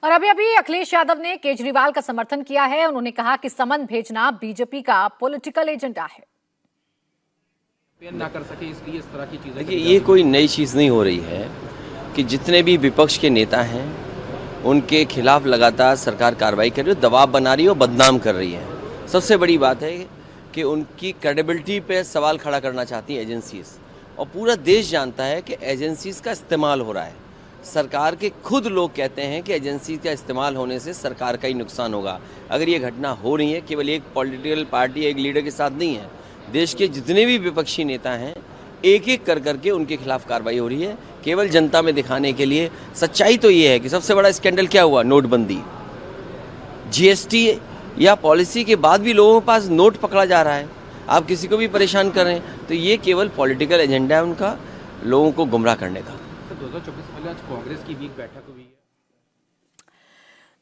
और अभी अभी अखिलेश यादव ने केजरीवाल का समर्थन किया है। उन्होंने कहा कि समन भेजना बीजेपी का पॉलिटिकल एजेंडा है। ना कर सके इसलिए इस तरह की चीजें। देखिए, ये कोई नई चीज़ नहीं हो रही है कि जितने भी विपक्ष के नेता हैं उनके खिलाफ लगातार सरकार कार्रवाई कर रही है, दबाव बना रही है और बदनाम कर रही है। सबसे बड़ी बात है कि उनकी क्रेडिबिलिटी पे सवाल खड़ा करना चाहती हैं एजेंसीज, और पूरा देश जानता है कि एजेंसीज का इस्तेमाल हो रहा है। सरकार के खुद लोग कहते हैं कि एजेंसी का इस्तेमाल होने से सरकार का ही नुकसान होगा। अगर ये घटना हो रही है, केवल एक पॉलिटिकल पार्टी एक लीडर के साथ नहीं है, देश के जितने भी विपक्षी नेता हैं एक एक कर करके उनके खिलाफ कार्रवाई हो रही है, केवल जनता में दिखाने के लिए। सच्चाई तो ये है कि सबसे बड़ा स्कैंडल क्या हुआ, नोटबंदी। जीएसटी या पॉलिसी के बाद भी लोगों के पास नोट पकड़ा जा रहा है। आप किसी को भी परेशान करें तो ये केवल पॉलिटिकल एजेंडा है उनका, लोगों को गुमराह करने का। 2024 से पहले आज कांग्रेस की भी एक बैठक हुई है,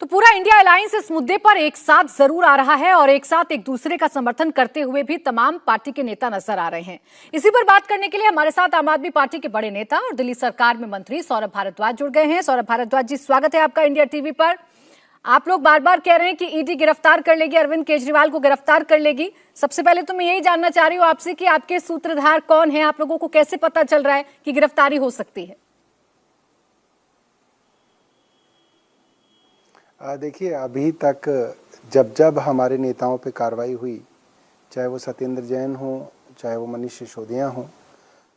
तो पूरा इंडिया अलायंस इस मुद्दे पर एक साथ जरूर आ रहा है और एक साथ एक दूसरे का समर्थन करते हुए भी तमाम पार्टी के नेता नजर आ रहे हैं। इसी पर बात करने के लिए हमारे साथ आम आदमी पार्टी के बड़े नेता और दिल्ली सरकार में मंत्री सौरभ भारद्वाज जुड़ गए हैं। सौरभ भारद्वाज जी, स्वागत है आपका इंडिया टीवी पर। आप लोग बार बार कह रहे हैं कि ईडी गिरफ्तार कर लेगी, अरविंद केजरीवाल को गिरफ्तार कर लेगी। सबसे पहले तो मैं यही जानना चाह रही हूँ आपसे कि आपके सूत्रधार कौन है, आप लोगों को कैसे पता चल रहा है कि गिरफ्तारी हो सकती है? देखिए, अभी तक जब जब हमारे नेताओं पे कार्रवाई हुई, चाहे वो सत्येंद्र जैन हो, चाहे वो मनीष सिसोदिया हो,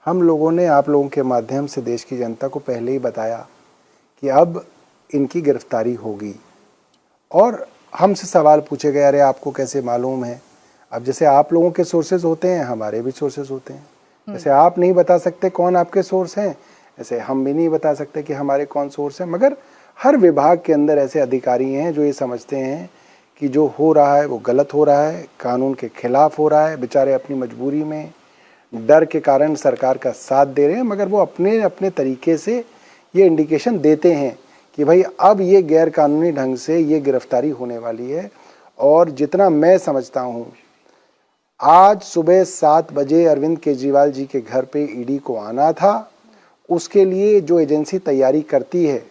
हम लोगों ने आप लोगों के माध्यम से देश की जनता को पहले ही बताया कि अब इनकी गिरफ्तारी होगी। और हमसे सवाल पूछे गए, अरे आपको कैसे मालूम है? अब जैसे आप लोगों के सोर्सेज होते हैं, हमारे भी सोर्सेज होते हैं। जैसे आप नहीं बता सकते कौन आपके सोर्स हैं, ऐसे हम भी नहीं बता सकते कि हमारे कौन सोर्स हैं। मगर हर विभाग के अंदर ऐसे अधिकारी हैं जो ये समझते हैं कि जो हो रहा है वो गलत हो रहा है, कानून के खिलाफ हो रहा है। बेचारे अपनी मजबूरी में डर के कारण सरकार का साथ दे रहे हैं, मगर वो अपने अपने तरीके से ये इंडिकेशन देते हैं कि भाई अब ये गैर कानूनी ढंग से ये गिरफ्तारी होने वाली है। और जितना मैं समझता हूँ, आज सुबह 7 बजे अरविंद केजरीवाल जी के घर पे ईडी को आना था। उसके लिए जो एजेंसी तैयारी करती है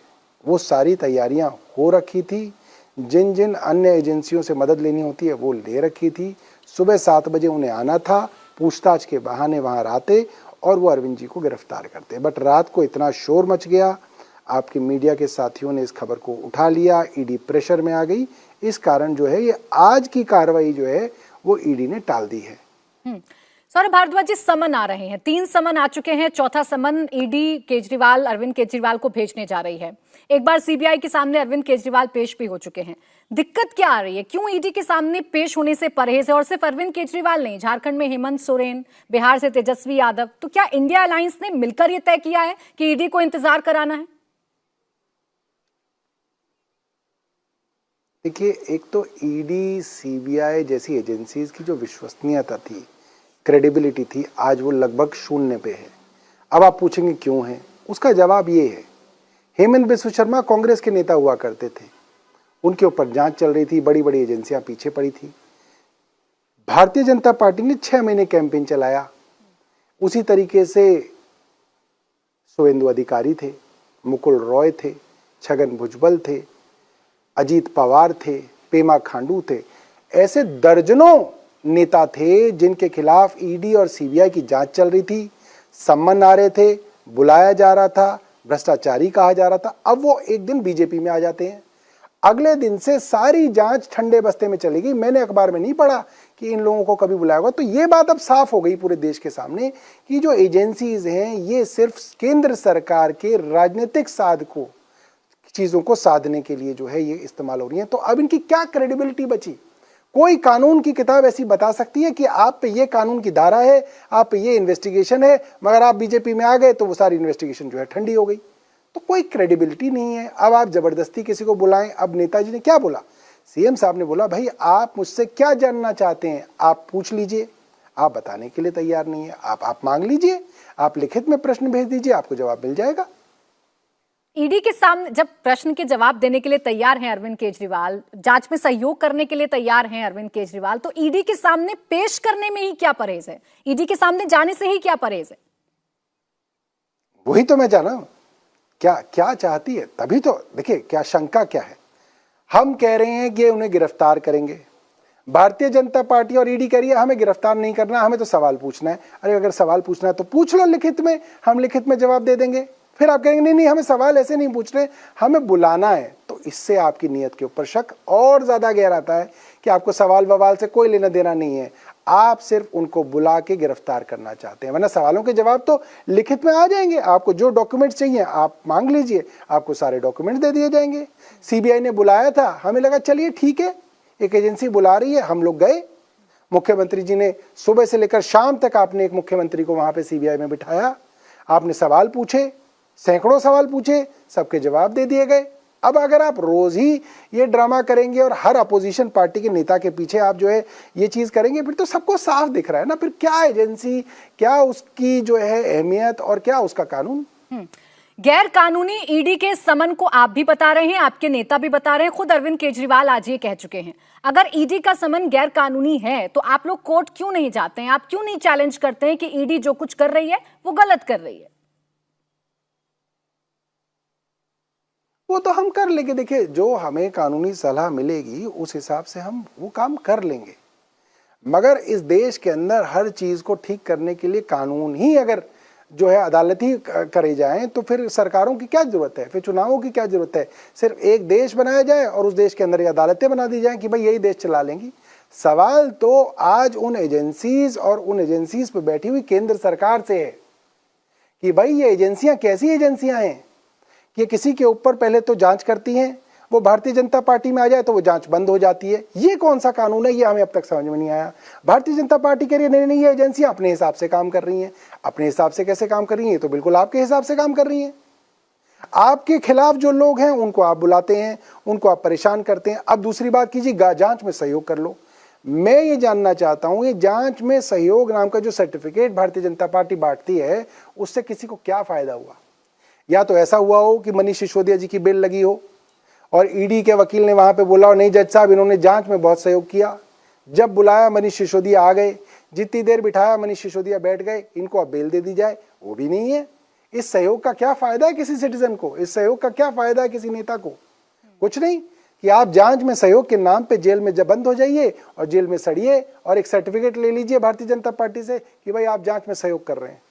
वो सारी तैयारियां हो रखी थी। जिन जिन अन्य एजेंसियों से मदद लेनी होती है वो ले रखी थी। सुबह 7 बजे उन्हें आना था, पूछताछ के बहाने वहां आते और वो अरविंद जी को गिरफ्तार करते। बट रात को इतना शोर मच गया, आपके मीडिया के साथियों ने इस खबर को उठा लिया, ईडी प्रेशर में आ गई। इस कारण जो है ये आज की कार्रवाई जो है वो ईडी ने टाल दी है। सौरभ भारद्वाज जी, समन आ रहे हैं, 3 समन आ चुके हैं, चौथा समन ईडी केजरीवाल अरविंद केजरीवाल को भेजने जा रही है। एक बार सीबीआई के सामने अरविंद केजरीवाल पेश भी हो चुके हैं। दिक्कत क्या आ रही है? क्यों ईडी के सामने पेश होने से परहेज है? और सिर्फ अरविंद केजरीवाल नहीं, झारखंड में हेमंत सोरेन, बिहार से तेजस्वी यादव। तो क्या इंडिया अलायंस ने मिलकर यह तय किया है कि ईडी को इंतजार कराना है? देखिए, एक तो ईडी सीबीआई जैसी एजेंसीज की जो विश्वसनीयता थी, क्रेडिबिलिटी थी, आज वो लगभग शून्य पे है। अब आप पूछेंगे क्यों है? उसका जवाब ये है, हेमंत बिस्व शर्मा कांग्रेस के नेता हुआ करते थे, उनके ऊपर जांच चल रही थी, बड़ी बड़ी एजेंसियां पीछे पड़ी थी। भारतीय जनता पार्टी ने 6 महीने कैंपेन चलाया। उसी तरीके से शुवेंदु अधिकारी थे, मुकुल रॉय थे, छगन भुजबल थे, अजीत पवार थे, पेमा खांडू थे। ऐसे दर्जनों नेता थे जिनके खिलाफ ईडी और सीबीआई की जांच चल रही थी, सम्मन आ रहे थे, बुलाया जा रहा था, भ्रष्टाचारी कहा जा रहा था। अब वो एक दिन बीजेपी में आ जाते हैं, अगले दिन से सारी जांच ठंडे बस्ते में चलेगी। मैंने अखबार में नहीं पढ़ा कि इन लोगों को कभी बुलाया होगा। तो ये बात अब साफ हो गई पूरे देश के सामने कि जो एजेंसीज हैं ये सिर्फ केंद्र सरकार के राजनीतिक साधकों चीजों को साधने के लिए जो है ये इस्तेमाल हो रही है। तो अब इनकी क्या क्रेडिबिलिटी बची? कोई कानून की किताब ऐसी बता सकती है कि आप पे ये कानून की धारा है, आप पे ये इन्वेस्टिगेशन है, मगर आप बीजेपी में आ गए तो वो सारी इन्वेस्टिगेशन जो है ठंडी हो गई। तो कोई क्रेडिबिलिटी नहीं है। अब आप जबरदस्ती किसी को बुलाएं। अब नेताजी ने क्या बोला, सीएम साहब ने बोला, भाई आप मुझसे क्या जानना चाहते हैं, आप पूछ लीजिए। आप बताने के लिए तैयार नहीं है, आप मांग लीजिए, आप लिखित में प्रश्न भेज दीजिए, आपको जवाब मिल जाएगा। ईडी के सामने जब प्रश्न के जवाब देने के लिए तैयार हैं अरविंद केजरीवाल, जांच में सहयोग करने के लिए तैयार हैं अरविंद केजरीवाल, तो ईडी के सामने पेश करने में ही क्या परहेज है? ईडी के सामने जाने से ही क्या परहेज है? वही तो मैं जाना क्या क्या चाहती है। तभी तो देखिए, क्या शंका क्या है, हम कह रहे हैं कि उन्हें गिरफ्तार करेंगे, भारतीय जनता पार्टी और ईडी कह रही है हमें गिरफ्तार नहीं करना, हमें तो सवाल पूछना है। अरे अगर सवाल पूछना है तो पूछ लो लिखित में, हम लिखित में जवाब दे देंगे। फिर आप कहेंगे नहीं नहीं हमें सवाल ऐसे नहीं पूछ रहे, हमें बुलाना है। तो इससे आपकी नीयत के ऊपर शक और ज्यादा गहराता है कि आपको सवाल बवाल से कोई लेना देना नहीं है, आप सिर्फ उनको बुला के गिरफ्तार करना चाहते हैं। वरना सवालों के जवाब तो लिखित में आ जाएंगे, आपको जो डॉक्यूमेंट्स चाहिए आप मांग लीजिए, आपको सारे डॉक्यूमेंट्स दे दिए जाएंगे। सीबीआई ने बुलाया था, हमें लगा चलिए ठीक है एक एजेंसी बुला रही है, हम लोग गए। मुख्यमंत्री जी ने सुबह से लेकर शाम तक आपने एक मुख्यमंत्री को वहां पे सीबीआई में बिठाया, आपने सवाल पूछे, सैकड़ों सवाल पूछे, सबके जवाब दे दिए गए। अब अगर आप रोज ही ये ड्रामा करेंगे और हर अपोजिशन पार्टी के नेता के पीछे आप जो है ये चीज करेंगे, फिर तो सबको साफ दिख रहा है ना, फिर क्या एजेंसी, क्या उसकी जो है अहमियत और क्या उसका कानून। गैर कानूनी ईडी के समन को आप भी बता रहे हैं, आपके नेता भी बता रहे हैं, खुद अरविंद केजरीवाल आज ये कह चुके हैं। अगर ईडी का समन गैर कानूनी है तो आप लोग कोर्ट क्यों नहीं जाते हैं? आप क्यों नहीं चैलेंज करते हैं कि ईडी जो कुछ कर रही है वो गलत कर रही है? वो तो हम कर लेंगे। देखिए जो हमें कानूनी सलाह मिलेगी उस हिसाब से हम वो काम कर लेंगे, मगर इस देश के अंदर हर चीज को ठीक करने के लिए कानून ही अगर जो है अदालती करे जाएं तो फिर सरकारों की क्या जरूरत है, फिर चुनावों की क्या जरूरत है। सिर्फ एक देश बनाया जाए और उस देश के अंदर अदालतें बना दी जाएं कि भाई यही देश चला लेंगी। सवाल तो आज उन एजेंसीज और उन एजेंसीज पे बैठी हुई केंद्र सरकार से है कि भाई ये एजेंसियां कैसी एजेंसियां हैं कि किसी के ऊपर पहले तो जांच करती हैं, वो भारतीय जनता पार्टी में आ जाए तो वो जांच बंद हो जाती है। ये कौन सा कानून है, ये हमें अब तक समझ में नहीं आया। भारतीय जनता पार्टी कह रही है नहीं नहीं ये एजेंसियां अपने हिसाब से काम कर रही हैं। अपने हिसाब से कैसे काम कर रही हैं? तो बिल्कुल आपके हिसाब से काम कर रही हैं। आपके खिलाफ जो लोग हैं उनको आप बुलाते हैं, उनको आप परेशान करते हैं। अब दूसरी बात कीजिए जांच में सहयोग कर लो। मैं ये जानना चाहता हूं ये जांच में सहयोग नाम का जो सर्टिफिकेट भारतीय जनता पार्टी बांटती है उससे किसी को क्या फायदा हुआ? या तो ऐसा हुआ हो कि मनीष सिसोदिया जी की बेल लगी हो और ईडी के वकील ने वहां पे बोला हो नहीं जज साहब इन्होंने जांच में बहुत सहयोग किया, जब बुलाया मनीष सिसोदिया आ गए, जितनी देर बिठाया मनीष सिसोदिया बैठ गए, इनको अब बेल दे दी जाए, वो भी नहीं है। इस सहयोग का क्या फायदा है किसी सिटीजन को? इस सहयोग का क्या फायदा है किसी नेता को? कुछ नहीं कि आप जांच में सहयोग के नाम पे जेल में बंद हो जाइए और जेल में सड़िए और एक सर्टिफिकेट ले लीजिए भारतीय जनता पार्टी से कि भाई आप जांच में सहयोग कर रहे हैं।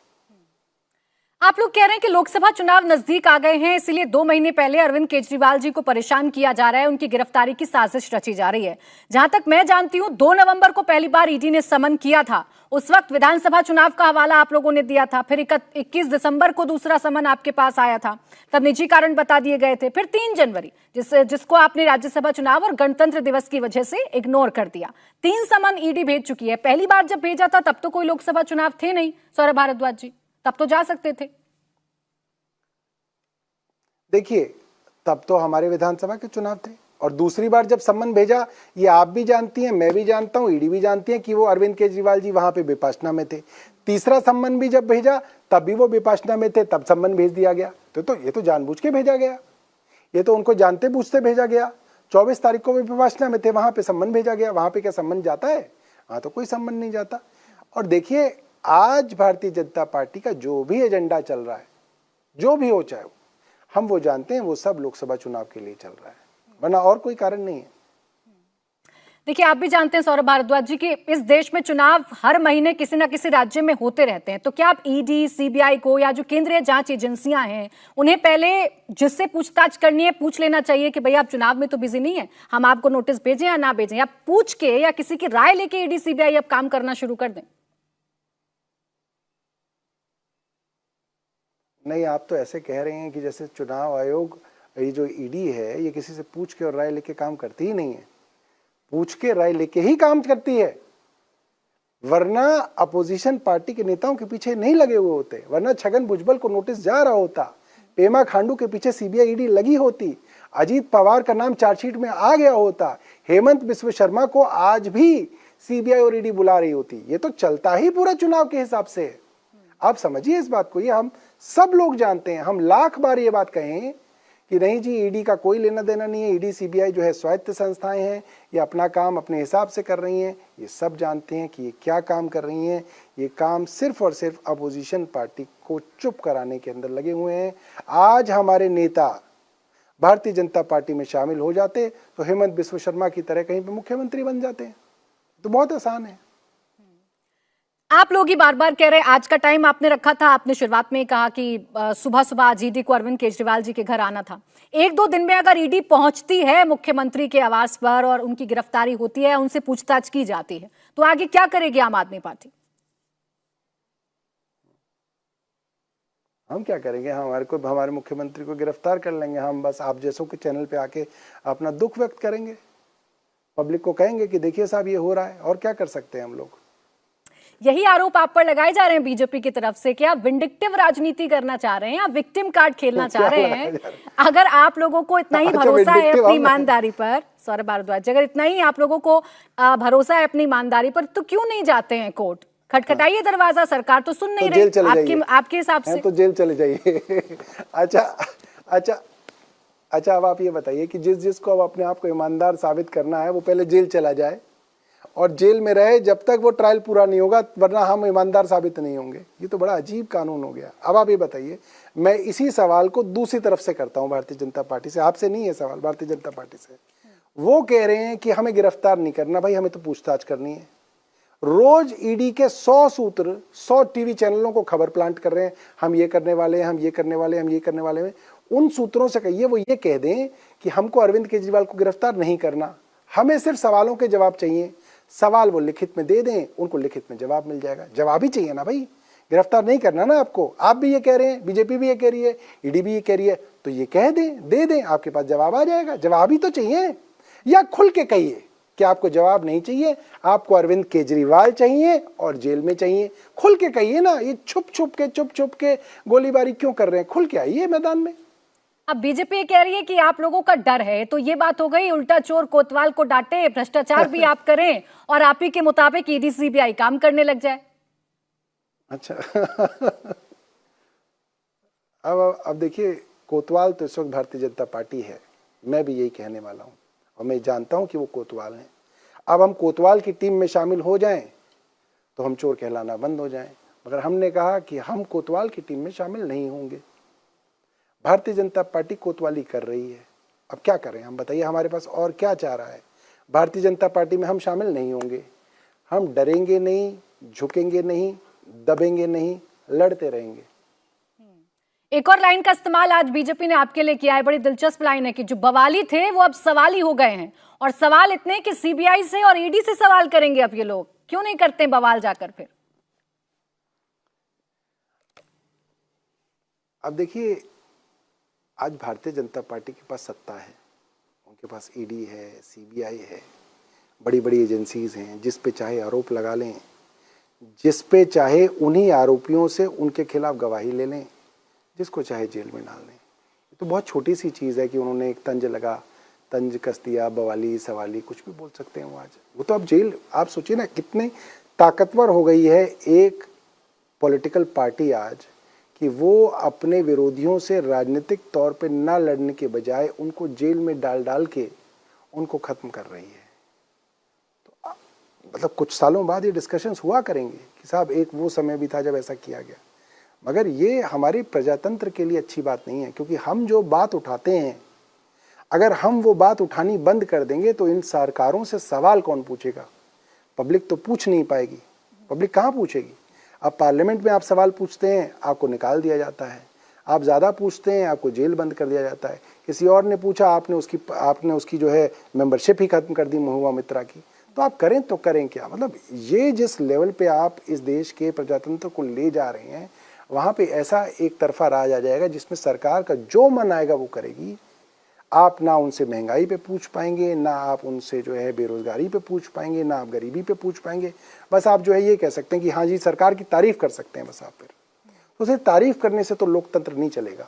आप लोग कह रहे हैं कि लोकसभा चुनाव नजदीक आ गए हैं, इसलिए 2 महीने पहले अरविंद केजरीवाल जी को परेशान किया जा रहा है, उनकी गिरफ्तारी की साजिश रची जा रही है। जहां तक मैं जानती हूं 2 नवंबर को पहली बार ईडी ने समन किया था, उस वक्त विधानसभा चुनाव का हवाला आप लोगों ने दिया था। फिर 21 दिसंबर को दूसरा समन आपके पास आया था, तब निजी कारण बता दिए गए थे। फिर 3 जनवरी जिसको आपने राज्यसभा चुनाव और गणतंत्र दिवस की वजह से इग्नोर कर दिया। 3 समन ईडी भेज चुकी है। पहली बार जब भेजा था तब तो कोई लोकसभा चुनाव थे नहीं सौरभ भारद्वाज जी, तब तो जा सकते थे। देखिए तब तो हमारे विधानसभा के चुनाव थे और दूसरी बार जब सम्मन भेजा, ये आप भी जानती हैं, मैं भी जानता हूं, ईडी भी जानती है कि वो अरविंद केजरीवाल जी वहां पे विपाशना में थे। तीसरा सम्मन भी जब भेजा तब भी वो विपाशना में थे, तब सम्मन भेज दिया गया। तो ये तो जानबूझ के भेजा गया, ये तो उनको जानते बूझते भेजा गया। 24 तारीख को वो विपाशना में थे, वहां पे सम्मन भेजा गया। वहां पे क्या सम्मन जाता है? वहां तो कोई सम्मन नहीं जाता। और देखिए आज भारतीय जनता पार्टी का जो भी एजेंडा चल रहा है, जो भी हो चाहे हम वो जानते हैं, वो सब लोकसभा चुनाव के लिए चल रहा है, वरना और कोई कारण नहीं है। देखिए आप भी जानते हैं सौरभ भारद्वाज जी कि इस देश में चुनाव हर महीने किसी ना किसी राज्य में होते रहते हैं, तो क्या आप ईडी, सीबीआई को या जो केंद्रीय जांच एजेंसियां हैं उन्हें पहले जिससे पूछताछ करनी है पूछ लेना चाहिए कि भैया आप चुनाव में तो बिजी नहीं है, हम आपको नोटिस भेजें या ना भेजें, या पूछ के या किसी की राय लेके ईडी सीबीआई अब काम करना शुरू कर दें? नहीं, आप तो ऐसे कह रहे हैं कि जैसे चुनाव आयोग, ये जो ईडी है ये किसी से पूछ के और राय लेके काम करती ही नहीं है। पूछ के राय लेके ही काम करती है, वरना अपोजिशन पार्टी के नेताओं के पीछे नहीं लगे हुए होते, वरना छगन भुजबल को नोटिस जा रहा होता, पेमा खांडू के पीछे सीबीआई ईडी लगी होती, अजीत पवार का नाम चार्जशीट में आ गया होता, हेमंत बिस्व शर्मा को आज भी सीबीआई और ईडी बुला रही होती। ये तो चलता ही पूरा चुनाव के हिसाब से है। आप समझिए इस बात को, ये हम सब लोग जानते हैं। हम लाख बार ये बात कहें कि नहीं जी ईडी का कोई लेना देना नहीं है, ईडी सीबीआई जो है स्वायत्त संस्थाएं हैं, ये अपना काम अपने हिसाब से कर रही हैं। ये सब जानते हैं कि ये क्या काम कर रही हैं। ये काम सिर्फ और सिर्फ अपोजिशन पार्टी को चुप कराने के अंदर लगे हुए हैं। आज हमारे नेता भारतीय जनता पार्टी में शामिल हो जाते तो हेमंत बिस्व शर्मा की तरह कहीं पे मुख्यमंत्री बन जाते हैं। तो बहुत आसान है। आप लोग ही बार बार कह रहे हैं, आज का टाइम आपने रखा था, आपने शुरुआत में ही कहा कि सुबह सुबह आज ईडी को अरविंद केजरीवाल जी के घर आना था। 1-2 दिन में अगर ईडी पहुंचती है मुख्यमंत्री के आवास पर और उनकी गिरफ्तारी होती है, उनसे पूछताछ की जाती है, तो आगे क्या करेगी आम आदमी पार्टी? हम क्या करेंगे? हमारे मुख्यमंत्री को गिरफ्तार कर लेंगे। हम बस आप जैसों के चैनल पे आके अपना दुख व्यक्त करेंगे, पब्लिक को कहेंगे कि देखिए साहब ये हो रहा है। और क्या कर सकते हैं हम लोग? यही आरोप आप पर लगाए जा रहे हैं बीजेपी की तरफ से कि आप विंडिक्टिव राजनीति करना चाह रहे हैं, आप विक्टिम कार्ड खेलना चाह रहे हैं। अगर आप लोगों को इतना ही भरोसा है अपनी ईमानदारी पर, सौरभ भारद्वाज, अगर इतना ही आप लोगों को भरोसा है अपनी ईमानदारी पर, तो क्यों नहीं जाते हैं कोर्ट? खटखटाइए दरवाजा, सरकार तो सुन नहीं रही आपके हिसाब से। तो जेल चले जाइए। अच्छा अब आप ये बताइए कि जिसको अब अपने आप को ईमानदार साबित करना है वो पहले जेल चला जाए और जेल में रहे जब तक वो ट्रायल पूरा नहीं होगा, वरना हम ईमानदार साबित नहीं होंगे। ये तो बड़ा अजीब कानून हो गया। अब आप ये बताइए, मैं इसी सवाल को दूसरी तरफ से करता हूं, भारतीय जनता पार्टी से। आपसे नहीं है सवाल, भारतीय जनता पार्टी से। वो कह रहे हैं कि हमें गिरफ्तार नहीं करना भाई, हमें तो पूछताछ करनी है। रोज ईडी के 100 सूत्र 100 टीवी चैनलों को खबर प्लांट कर रहे हैं, हम ये करने वाले हैं, हम ये करने वाले हैं, हम ये करने वाले हैं। उन सूत्रों से कहिए वो ये कह दें कि हमको अरविंद केजरीवाल को गिरफ्तार नहीं करना, हमें सिर्फ सवालों के जवाब चाहिए। सवाल वो लिखित में दे दें, उनको लिखित में जवाब मिल जाएगा। जवाब ही चाहिए ना भाई, गिरफ्तार नहीं करना ना आपको। आप भी ये कह रहे हैं, बीजेपी भी ये कह रही है, ईडी भी ये कह रही है, तो ये कह दें, दे दें, आपके पास जवाब आ जाएगा। जवाब ही तो चाहिए। या खुल के कहिए कि आपको जवाब नहीं चाहिए, आपको अरविंद केजरीवाल चाहिए और जेल में चाहिए। खुल के कहिए ना, ये छुप छुप के गोलीबारी क्यों कर रहे हैं? खुल के आइए मैदान में। अब बीजेपी कह रही है कि आप लोगों का डर है, तो ये बात हो गई, उल्टा चोर कोतवाल को डांटे, भ्रष्टाचार भी आप करें और आप ही के मुताबिक ईडी सीबीआई काम करने लग जाए। अच्छा अब देखिए, कोतवाल तो इस वक्त भारतीय जनता पार्टी है, मैं भी यही कहने वाला हूं और मैं जानता हूं कि वो कोतवाल हैं। अब हम कोतवाल की टीम में शामिल हो जाएं तो हम चोर कहलाना बंद हो जाएं, मगर हमने कहा कि हम कोतवाल की टीम में शामिल नहीं होंगे। भारतीय जनता पार्टी कोतवाली कर रही है, अब क्या करें हम? बताइए हमारे पास और क्या चाह रहा है? भारतीय जनता पार्टी में हम शामिल नहीं होंगे, हम डरेंगे नहीं, झुकेंगे नहीं, दबेंगे नहीं, लड़ते रहेंगे। एक और लाइन का इस्तेमाल आज बीजेपी ने आपके लिए किया है, बड़ी दिलचस्प लाइन है कि जो बवाली थे वो अब सवाली हो गए हैं, और सवाल इतने कि सीबीआई से और ईडी से सवाल करेंगे अब ये लोग। क्यों नहीं करते बवाल जाकर फिर? अब देखिए, आज भारतीय जनता पार्टी के पास सत्ता है, उनके पास ईडी है, सीबीआई है, बड़ी बड़ी एजेंसीज हैं, जिस पे चाहे आरोप लगा लें, जिस पे चाहे उन्हीं आरोपियों से उनके खिलाफ गवाही ले लें, जिसको चाहे जेल में डाल दें। ये तो बहुत छोटी सी चीज़ है कि उन्होंने एक तंज कस दिया, बवाली सवाली कुछ भी बोल सकते हैं वो। आज वो तो अब जेल, आप सोचिए ना कितनी ताकतवर हो गई है एक पॉलिटिकल पार्टी आज, कि वो अपने विरोधियों से राजनीतिक तौर पे ना लड़ने के बजाय उनको जेल में डाल के उनको ख़त्म कर रही है। तो मतलब कुछ सालों बाद ये डिस्कशंस हुआ करेंगे कि साहब एक वो समय भी था जब ऐसा किया गया, मगर ये हमारी प्रजातंत्र के लिए अच्छी बात नहीं है। क्योंकि हम जो बात उठाते हैं, अगर हम वो बात उठानी बंद कर देंगे तो इन सरकारों से सवाल कौन पूछेगा? पब्लिक तो पूछ नहीं पाएगी। पब्लिक कहाँ पूछेगी? अब पार्लियामेंट में आप सवाल पूछते हैं, आपको निकाल दिया जाता है। आप ज़्यादा पूछते हैं, आपको जेल बंद कर दिया जाता है। किसी और ने पूछा, आपने उसकी जो है मेंबरशिप ही खत्म कर दी महुआ मित्रा की। तो आप करें तो करें क्या? मतलब ये जिस लेवल पे आप इस देश के प्रजातंत्र को ले जा रहे हैं, वहाँ पे ऐसा एक तरफा राज आ जाएगा जिसमें सरकार का जो मन आएगा वो करेगी। आप ना उनसे महंगाई पे पूछ पाएंगे, ना आप उनसे जो है बेरोजगारी पे पूछ पाएंगे, ना आप गरीबी पे पूछ पाएंगे। बस आप जो है ये कह सकते हैं कि हाँ जी सरकार की तारीफ कर सकते हैं बस आप। फिर तो सिर्फ तारीफ करने से तो लोकतंत्र नहीं चलेगा,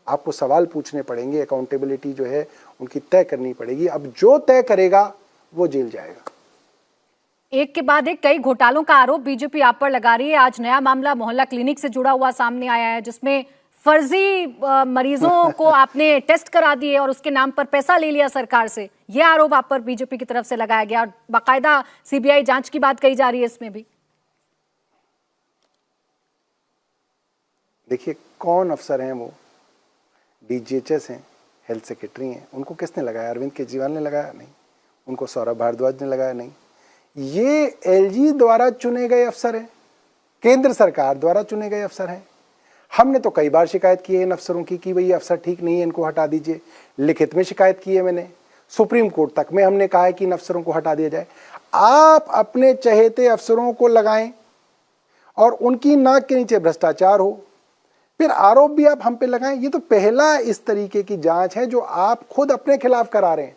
आपको सवाल पूछने पड़ेंगे, अकाउंटेबिलिटी जो है उनकी तय करनी पड़ेगी। अब जो तय करेगा वो जेल जाएगा। एक के बाद एक कई घोटालों का आरोप बीजेपी आप पर लगा रही है। आज नया मामला मोहल्ला क्लिनिक से जुड़ा हुआ सामने आया है, जिसमें फर्जी मरीजों को आपने टेस्ट करा दिए और उसके नाम पर पैसा ले लिया सरकार से। यह आरोप आप पर बीजेपी की तरफ से लगाया गया और बाकायदा सीबीआई जांच की बात कही जा रही है इसमें भी। देखिए कौन अफसर हैं वो? डीजीएचएस हैं, हेल्थ सेक्रेटरी हैं, उनको किसने लगाया? अरविंद केजरीवाल ने लगाया? नहीं। उनको सौरभ भारद्वाज ने लगाया? नहीं। ये एलजी द्वारा चुने गए अफसर हैं, केंद्र सरकार द्वारा चुने गए अफसर हैं। हमने तो कई बार शिकायत की है इन अफसरों की कि भाई ये अफसर ठीक नहीं है, इनको हटा दीजिए। लिखित में शिकायत की है मैंने, सुप्रीम कोर्ट तक में हमने कहा है कि इन अफसरों को हटा दिया जाए। आप अपने चहेते अफसरों को लगाएं और उनकी नाक के नीचे भ्रष्टाचार हो, फिर आरोप भी आप हम पे लगाएं। ये तो पहला इस तरीके की जांच है जो आप खुद अपने खिलाफ करा रहे हैं,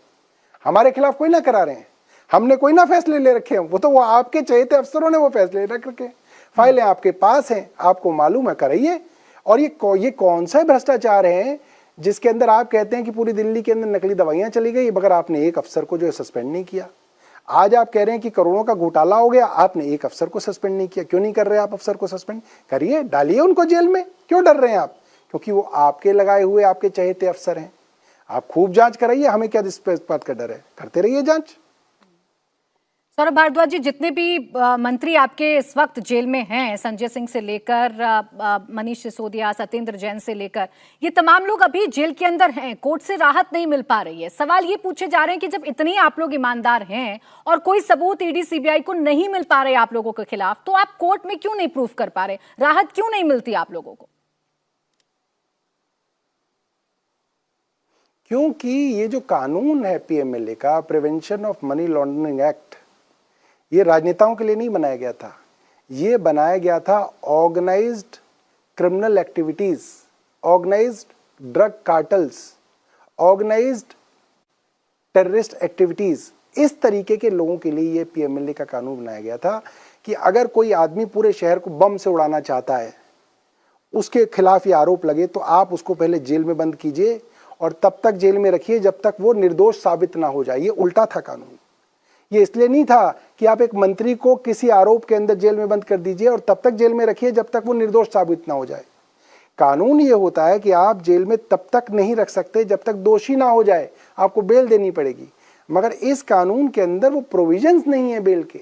हमारे खिलाफ कोई ना करा रहे हैं। हमने कोई ना फैसले ले रखे हैं, वो आपके चहेते अफसरों ने वो फैसले रख रखे। फाइलें आपके पास हैं, आपको मालूम है, कराइए। और ये कौन सा भ्रष्टाचार है जिसके अंदर आप कहते हैं कि पूरी दिल्ली के अंदर नकली दवाइयां चली गई, मगर आपने एक अफसर को जो है सस्पेंड नहीं किया। आज आप कह रहे हैं कि करोड़ों का घोटाला हो गया, आपने एक अफसर को सस्पेंड नहीं किया। क्यों नहीं कर रहे आप अफसर को सस्पेंड? करिए, डालिए उनको जेल में। क्यों डर रहे हैं आप? क्योंकि वो आपके लगाए हुए, आपके चहेते अफसर हैं। आप खूब जांच कराइए, हमें क्या इस बात का डर है? करते रहिए जांच। सौरभ भारद्वाज जी, जितने भी मंत्री आपके इस वक्त जेल में हैं, संजय सिंह से लेकर मनीष सिसोदिया, सत्येंद्र जैन से लेकर, ये तमाम लोग अभी जेल के अंदर हैं, कोर्ट से राहत नहीं मिल पा रही है। सवाल ये पूछे जा रहे हैं कि जब इतने आप लोग ईमानदार हैं और कोई सबूत ईडी सीबीआई को नहीं मिल पा रहे आप लोगों के खिलाफ, तो आप कोर्ट में क्यों नहीं प्रूफ कर पा रहे? राहत क्यों नहीं मिलती आप लोगों को? क्योंकि ये जो कानून है पीएमएलए का, prevention of money laundering act, ये राजनेताओं के लिए नहीं बनाया गया था। ये बनाया गया था organised criminal activities, organised drug cartels, organised terrorist activities, इस तरीके के लोगों के लिए ये पीएमएलए का कानून बनाया गया था कि अगर कोई आदमी पूरे शहर को बम से उड़ाना चाहता है, उसके खिलाफ ये आरोप लगे, तो आप उसको पहले जेल में बंद कीजिए और तब तक जेल में रखिए जब तक वो निर्दोष साबित ना हो जाए। ये उल्टा था कानून। ये इसलिए नहीं था कि आप एक मंत्री को किसी आरोप के अंदर जेल में बंद कर दीजिए और तब तक जेल में रखिए जब तक वो निर्दोष साबित ना हो जाए। कानून ये होता है कि आप जेल में तब तक नहीं रख सकते जब तक दोषी ना हो जाए, आपको बेल देनी पड़ेगी। मगर इस कानून के अंदर वो प्रोविजंस नहीं है बेल के,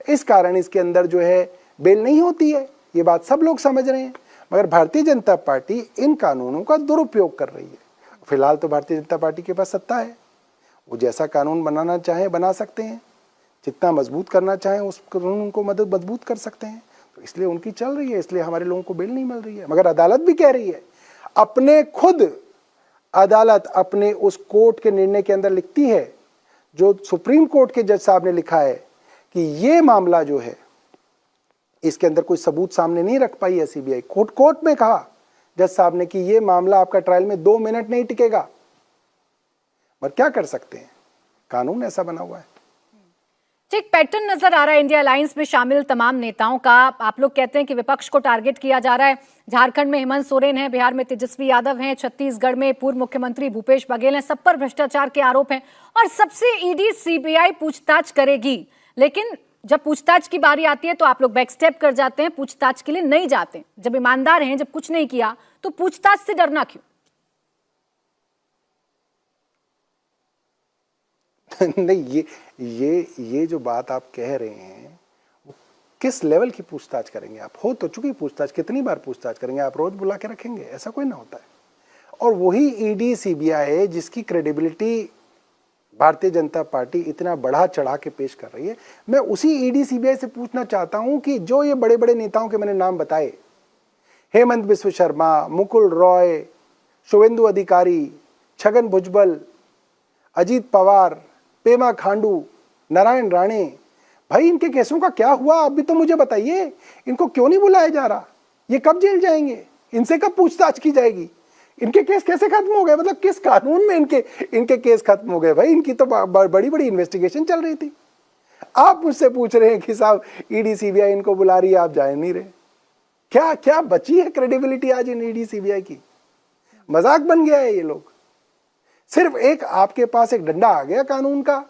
इस कारण इसके अंदर जो है बेल नहीं होती है। ये बात सब लोग समझ रहे हैं, मगर भारतीय जनता पार्टी इन कानूनों का दुरुपयोग कर रही है। फिलहाल तो भारतीय जनता पार्टी के पास सत्ता है, वो जैसा कानून बनाना चाहें बना सकते हैं, जितना मजबूत करना चाहें उस कानून को मजबूत कर सकते हैं। तो इसलिए उनकी चल रही है, इसलिए हमारे लोगों को बेल नहीं मिल रही है। मगर अदालत भी कह रही है, अपने खुद अदालत अपने उस कोर्ट के निर्णय के अंदर लिखती है, जो सुप्रीम कोर्ट के जज साहब ने लिखा है कि ये मामला जो है इसके अंदर कोई सबूत सामने नहीं रख पाई है सीबीआई। कोर्ट में कहा जज साहब ने कि ये मामला आपका ट्रायल में 2 मिनट नहीं टिकेगा। पर क्या कर सकते हैं, कानून ऐसा बना हुआ है। एक पैटर्न नजर आ रहा है इंडिया अलायंस में शामिल तमाम नेताओं का। आप लोग कहते हैं कि विपक्ष को टारगेट किया जा रहा है। झारखंड में हेमंत सोरेन है, बिहार में तेजस्वी यादव हैं, छत्तीसगढ़ में पूर्व मुख्यमंत्री भूपेश बघेल हैं, सब पर भ्रष्टाचार के आरोप हैं और सबसे ईडी सीबीआई पूछताछ करेगी। लेकिन जब पूछताछ की बारी आती है तो आप लोग बैक स्टेप कर जाते हैं, पूछताछ के लिए नहीं जाते। जब ईमानदार हैं, जब कुछ नहीं किया, तो पूछताछ से डरना क्यों? नहीं, ये जो बात आप कह रहे हैं, वो किस लेवल की पूछताछ करेंगे आप? हो तो चुकी पूछताछ, कितनी बार पूछताछ करेंगे आप? रोज बुला के रखेंगे? ऐसा कोई ना होता है। और वही ईडी सीबीआई जिसकी क्रेडिबिलिटी भारतीय जनता पार्टी इतना बढ़ा चढ़ा के पेश कर रही है। मैं उसी ईडी सीबीआई से पूछना चाहता हूं कि जो ये बड़े बड़े नेताओं के मैंने नाम बताए, हेमंत बिस्व शर्मा, मुकुल रॉय, शुवेंदु अधिकारी, छगन भुजबल, अजीत पवार, पेमा खांडू, नारायण राणे, भाई इनके केसों का क्या हुआ? आप भी तो मुझे बताइए, इनको क्यों नहीं बुलाया जा रहा? ये कब जेल जाएंगे? इनसे कब पूछताछ की जाएगी? इनके केस कैसे खत्म हो गए? मतलब किस कानून में इनके केस खत्म हो गए? भाई इनकी तो बड़ी बड़ी इन्वेस्टिगेशन चल रही थी। आप मुझसे पूछ रहे हैं कि साहब ईडी सीबीआई इनको बुला रही है, आप जा नहीं रहे। क्या क्या बची है क्रेडिबिलिटी आज इन ईडी सीबीआई की? मजाक बन गया है ये लोग। सिर्फ एक आपके पास एक डंडा आ गया कानून का,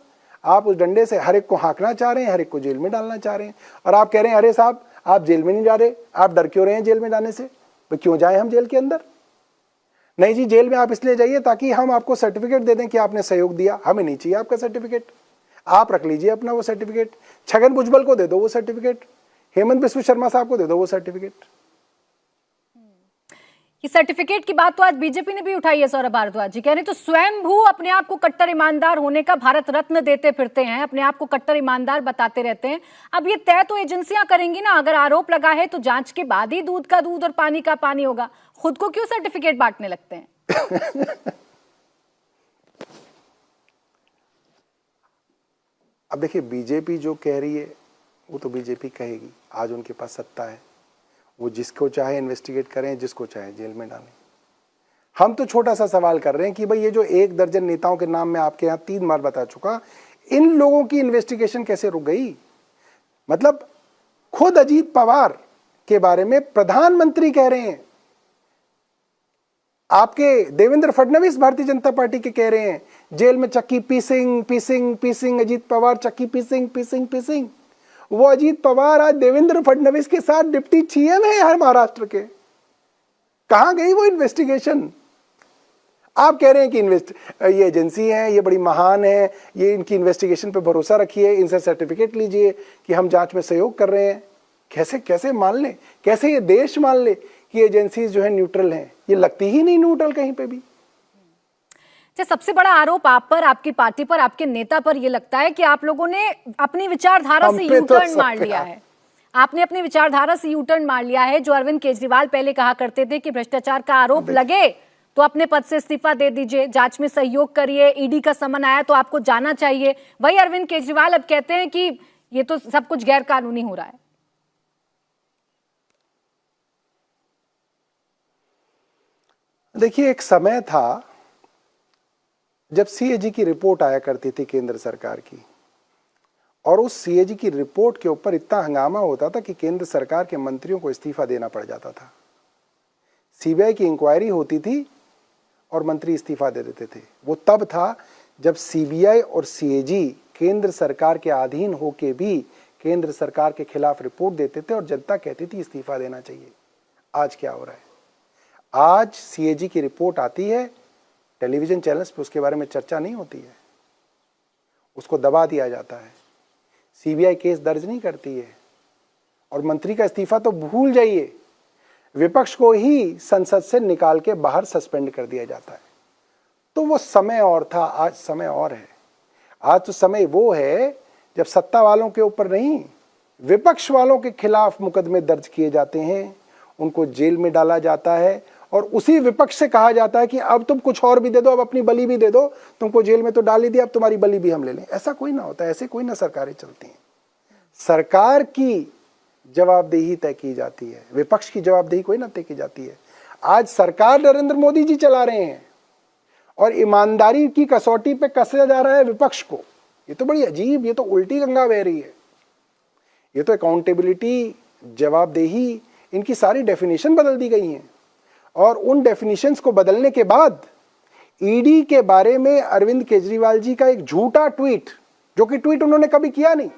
आप उस डंडे से हर एक को हाँकना चाह रहे हैं, हर एक को जेल में डालना चाह रहे हैं। और आप कह रहे हैं अरे साहब आप जेल में नहीं जा रहे, आप डर क्यों रहे हैं जेल में जाने से? तो क्यों जाए हम जेल के अंदर? नहीं जी, जेल में आप इसलिए जाइए ताकि हम आपको सर्टिफिकेट दे दें कि आपने सहयोग दिया। हमें नहीं चाहिए आपका सर्टिफिकेट, आप रख लीजिए अपना वो सर्टिफिकेट। छगन भुजबल को दे दो वो सर्टिफिकेट, हेमंत बिस्व शर्मा साहब को दे दो वो सर्टिफिकेट। ये सर्टिफिकेट की बात तो आज बीजेपी ने भी उठाई है। सौरभ भारद्वाज जी कह रहे तो स्वयंभू अपने आप को कट्टर ईमानदार होने का भारत रत्न देते फिरते हैं, अपने आप को कट्टर ईमानदार बताते रहते हैं। अब ये तय तो एजेंसियां करेंगी ना, अगर आरोप लगा है तो जांच के बाद ही दूध का दूध और पानी का पानी होगा। खुद को क्यों सर्टिफिकेट बांटने लगते हैं? अब देखिए, बीजेपी जो कह रही है वो तो बीजेपी कहेगी। आज उनके पास सत्ता है, वो जिसको चाहे इन्वेस्टिगेट करें, जिसको चाहे जेल में डालें। हम तो छोटा सा सवाल कर रहे हैं कि भाई ये जो 1 दर्जन नेताओं के नाम मैं आपके यहाँ 3 बार बता चुका, इन लोगों की इन्वेस्टिगेशन कैसे रुक गई? मतलब खुद अजीत पवार के बारे में प्रधानमंत्री कह रहे हैं, आपके देवेंद्र फडणवीस भारतीय जनता पार्टी के कह रहे हैं जेल में चक्की पीसिंग पीसिंग पीसिंग, अजीत पवार चक्की पीसिंग पीसिंग पीसिंग। वो अजीत पवार आज देवेंद्र फडणवीस के साथ डिप्टी सीएम है हर महाराष्ट्र के। कहां गई वो इन्वेस्टिगेशन? आप कह रहे हैं कि ये एजेंसी है, ये बड़ी महान है, ये इनकी इन्वेस्टिगेशन पे भरोसा रखिए, इनसे सर्टिफिकेट लीजिए कि हम जांच में सहयोग कर रहे हैं। कैसे कैसे मान ले, कैसे ये देश मान ले कि एजेंसीज जो है न्यूट्रल हैं? ये लगती ही नहीं न्यूट्रल कहीं पे भी। सबसे बड़ा आरोप आप पर, आपकी पार्टी पर, आपके नेता पर यह लगता है कि आप लोगों ने अपनी विचारधारा से यू टर्न मार लिया है। आपने अपनी विचारधारा से यू टर्न मार लिया है। जो अरविंद केजरीवाल पहले कहा करते थे कि भ्रष्टाचार का आरोप लगे तो अपने पद से इस्तीफा दे दीजिए, जांच में सहयोग करिए, ईडी का समन आया तो आपको जाना चाहिए, वही अरविंद केजरीवाल अब कहते हैं कि ये तो सब कुछ गैर कानूनी हो रहा है। देखिए, एक समय था जब सीएजी की रिपोर्ट आया करती थी केंद्र सरकार की, और उस सीएजी की रिपोर्ट के ऊपर इतना हंगामा होता था कि केंद्र सरकार के मंत्रियों को इस्तीफा देना पड़ जाता था। सीबीआई की इंक्वायरी होती थी और मंत्री इस्तीफा दे देते थे। वो तब था जब सीबीआई और सीएजी केंद्र सरकार के अधीन होके भी केंद्र सरकार के खिलाफ रिपोर्ट देते थे और जनता कहती थी इस्तीफा देना चाहिए। आज क्या हो रहा है? आज सीएजी की रिपोर्ट आती है, टेलीविजन चैनल्स पे उसके बारे में चर्चा नहीं होती है, उसको दबा दिया जाता है, सीबीआई केस दर्ज नहीं करती है, और मंत्री का इस्तीफा तो भूल जाइए, विपक्ष को ही संसद से निकाल के बाहर सस्पेंड कर दिया जाता है। तो वो समय और था, आज समय और है। आज तो समय वो है जब सत्ता वालों के ऊपर नहीं, विपक्ष वालों के खिलाफ मुकदमे दर्ज किए जाते हैं, उनको जेल में डाला जाता है, और उसी विपक्ष से कहा जाता है कि अब तुम कुछ और भी दे दो, अब अपनी बलि भी दे दो, तुमको जेल में तो डाल ही दिया, अब तुम्हारी बलि भी हम ले लें। ऐसा कोई ना होता है, ऐसे कोई ना सरकारें चलती हैं। सरकार की जवाबदेही तय की जाती है, विपक्ष की जवाबदेही कोई ना तय की जाती है। आज सरकार नरेंद्र मोदी जी चला रहे हैं और ईमानदारी की कसौटी पे कसा जा रहा है विपक्ष को। ये तो बड़ी अजीब, ये तो उल्टी गंगा बह रही है। ये तो अकाउंटेबिलिटी, जवाबदेही, इनकी सारी डेफिनेशन बदल दी गई हैं, और उन डेफिनेशंस को बदलने के बाद ईडी के बारे में अरविंद केजरीवाल जी का एक झूठा ट्वीट, जो कि ट्वीट उन्होंने कभी किया नहीं,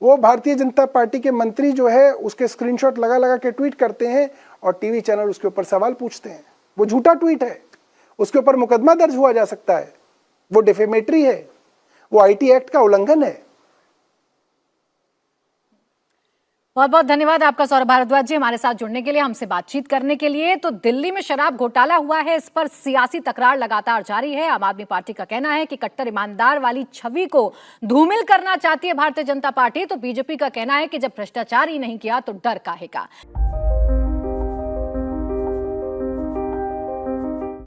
वो भारतीय जनता पार्टी के मंत्री जो है उसके स्क्रीनशॉट लगा लगा के ट्वीट करते हैं और टीवी चैनल उसके ऊपर सवाल पूछते हैं। वो झूठा ट्वीट है, उसके ऊपर मुकदमा दर्ज हुआ जा सकता है, वो डिफेमेटरी है, वो आईटी एक्ट का उल्लंघन है। बहुत बहुत धन्यवाद आपका सौरभ भारद्वाज जी, हमारे साथ जुड़ने के लिए, हमसे बातचीत करने के लिए। तो दिल्ली में शराब घोटाला हुआ है, इस पर सियासी तकरार लगातार जारी है। आम आदमी पार्टी का कहना है कि कट्टर ईमानदार वाली छवि को धूमिल करना चाहती है भारतीय जनता पार्टी, तो बीजेपी का कहना है कि जब भ्रष्टाचार ही नहीं किया तो डर काहे का।